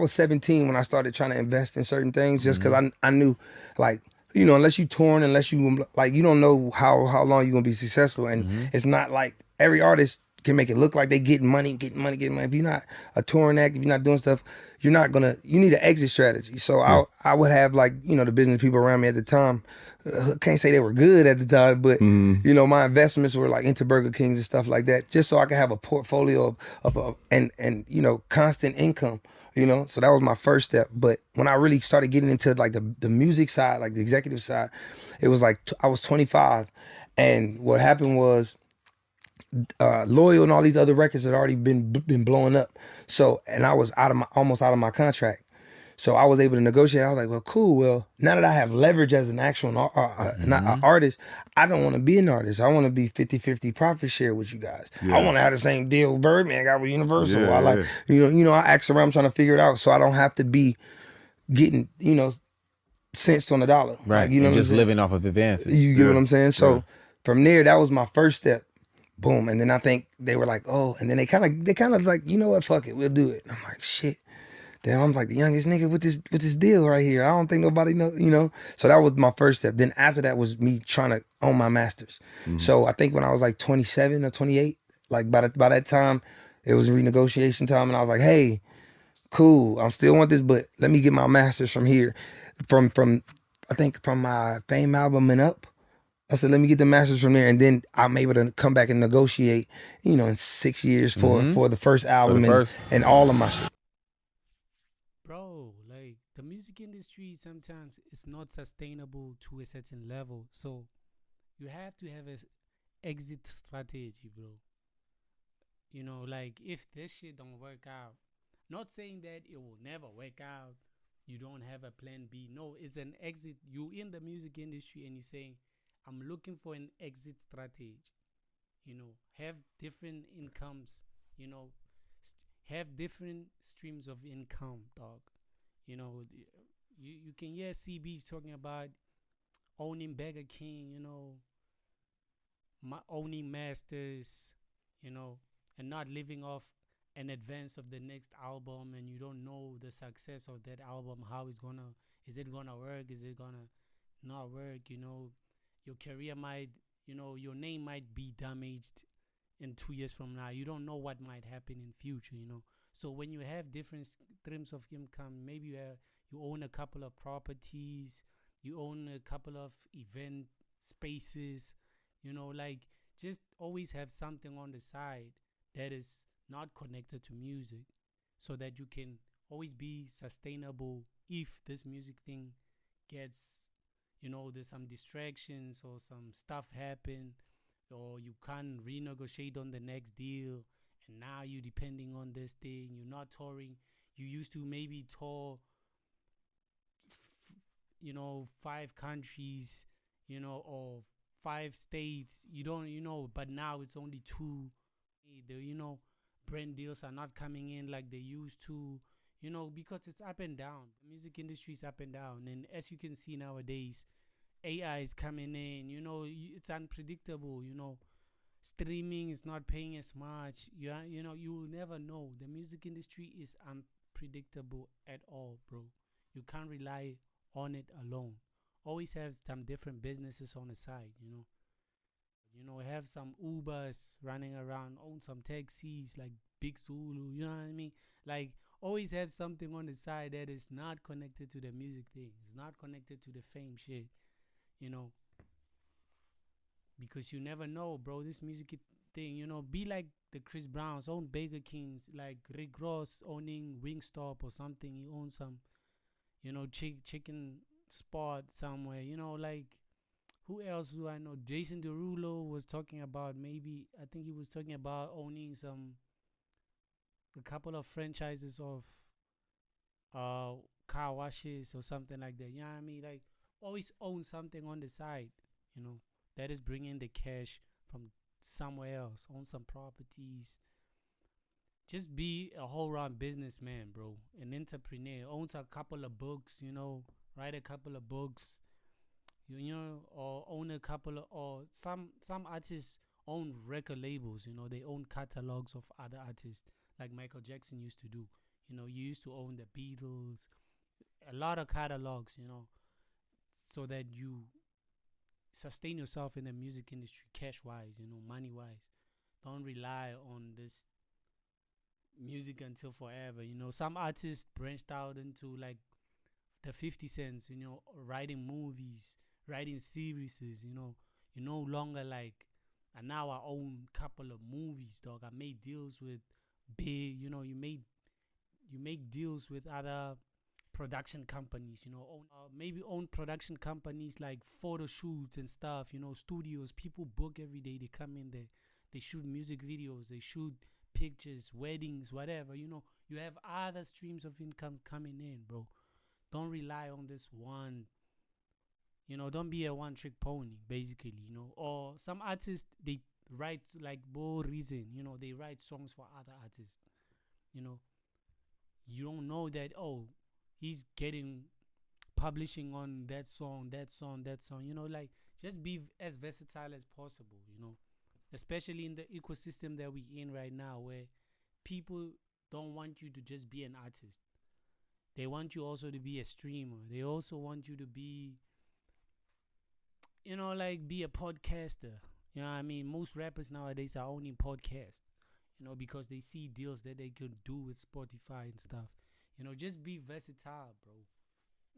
was 17 when I started trying to invest in certain things, just because I knew, like, you know, unless you touring, unless you like, you don't know how long you're gonna be successful, and it's not like every artist can make it look like they getting money. If you're not a touring act, if you're not doing stuff, you're not gonna. You need an exit strategy. So I would have, like, you know, the business people around me at the time. Can't say they were good at the time, but you know, my investments were like into Burger Kings and stuff like that, just so I could have a portfolio of and you know, constant income. You know, so that was my first step. But when I really started getting into like the music side, like the executive side, it was like I was 25, and what happened was Loyal and all these other records had already been blowing up. So, and I was almost out of my contract. So I was able to negotiate. I was like, well, cool. Well, now that I have leverage as an actual not an artist, I don't want to be an artist. I want to be 50-50 profit share with you guys. I want to have the same deal Birdman got with Universal. I like, you know, I ask around, trying to figure it out so I don't have to be getting, you know, cents on the dollar. Right. Like, you know, and what just I'm saying? living off of advances. You get what I'm saying? So from there, that was my first step. Boom. And then I think they were like, oh, and then they kind of like, you know what, fuck it, we'll do it. And I'm like, shit. Damn, I'm like the youngest nigga with this deal right here. I don't think nobody know, you know. So that was my first step. Then after that was me trying to own my masters. So I think when I was like 27 or 28, like by that time, it was renegotiation time, and I was like, hey, cool, I still want this, but let me get my masters from here, from I think from my Fame album and up. I said, let me get the masters from there, and then I'm able to come back and negotiate, you know, in 6 years for the first album and all of my shit. Bro, like the music industry sometimes it's not sustainable to a certain level. So you have to have a exit strategy, bro. You know, like if this shit don't work out, not saying that it will never work out. You don't have a plan B. No, it's an exit. You in the music industry and you're saying, I'm looking for an exit strategy. You know, have different incomes. You know, have different streams of income, dog. You know, you can hear CBs talking about owning Burger King, you know, owning masters, you know, and not living off an advance of the next album, and you don't know the success of that album, how it's gonna, is it gonna work, is it gonna not work, you know, your career might, you know, your name might be damaged in 2 years from now. You don't know what might happen in future, you know. So when you have different streams of income, maybe you own a couple of properties, you own a couple of event spaces, you know, like just always have something on the side that is not connected to music, so that you can always be sustainable if this music thing gets, you know, there's some distractions or some stuff happen, or you can't renegotiate on the next deal, and now you're depending on this thing, you're not touring. You used to maybe tour, you know, 5 countries, you know, or 5 states. You don't, you know, but now it's only two. You know, brand deals are not coming in like they used to, you know, because it's up and down. The music industry is up and down. And as you can see nowadays, AI is coming in, you know, it's unpredictable, you know. Streaming is not paying as much. You know, you will never know. The music industry is unpredictable at all, bro. You can't rely on it alone. Always have some different businesses on the side, you know. You know, have some Ubers running around, own some taxis like Big Zulu, you know what I mean? Like, always have something on the side that is not connected to the music thing. It's not connected to the fame shit, you know. Because you never know, bro. This music thing, you know, be like the Chris Browns, own Burger Kings, like Rick Ross owning Wingstop or something. He owns some, you know, chicken spot somewhere, you know, like who else do I know? Jason Derulo was talking about, maybe I think he was talking about owning a couple of franchises of uh car washes or something like that. You know what I mean? Like always own something on the side, you know, that is bringing the cash from somewhere else. Own some properties. Just be a whole round businessman, bro. An entrepreneur. Owns a couple of books, you know, write a couple of books, you know, or own a couple of, or some artists own record labels, you know, they own catalogs of other artists like Michael Jackson used to do. You know, you used to own the Beatles, a lot of catalogs, you know, so that you sustain yourself in the music industry cash wise, you know, money wise. Don't rely on this music until forever. You know, some artists branched out into like the 50 cents, you know, writing movies, writing series, you know. You no longer like, and now I own couple of movies, dog. I made deals with big, you know, you make deals with other production companies, you know, maybe own production companies like photo shoots and stuff, you know, studios. People book every day. They come in there, they shoot music videos, they shoot pictures, weddings, whatever. You know, you have other streams of income coming in, bro. Don't rely on this one. You know, don't be a one-trick pony, basically. You know, or some artists, they write like Bo Reason. You know, they write songs for other artists. You know, you don't know that, oh, he's getting publishing on that song, that song, that song. You know, like, just be as versatile as possible, you know, especially in the ecosystem that we're in right now, where people don't want you to just be an artist. They want you also to be a streamer. They also want you to be, you know, like, be a podcaster. You know what I mean? Most rappers nowadays are owning podcasts, you know, because they see deals that they could do with Spotify and stuff. You know, just be versatile, bro.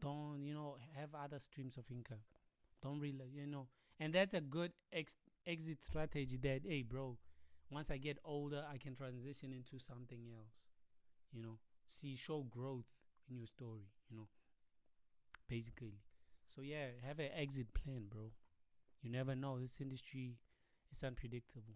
Don't, you know, have other streams of income. Don't really, you know. And that's a good exit strategy that, hey, bro, once I get older, I can transition into something else. You know, show growth in your story, you know, basically. So, yeah, have an exit plan, bro. You never know. This industry is unpredictable.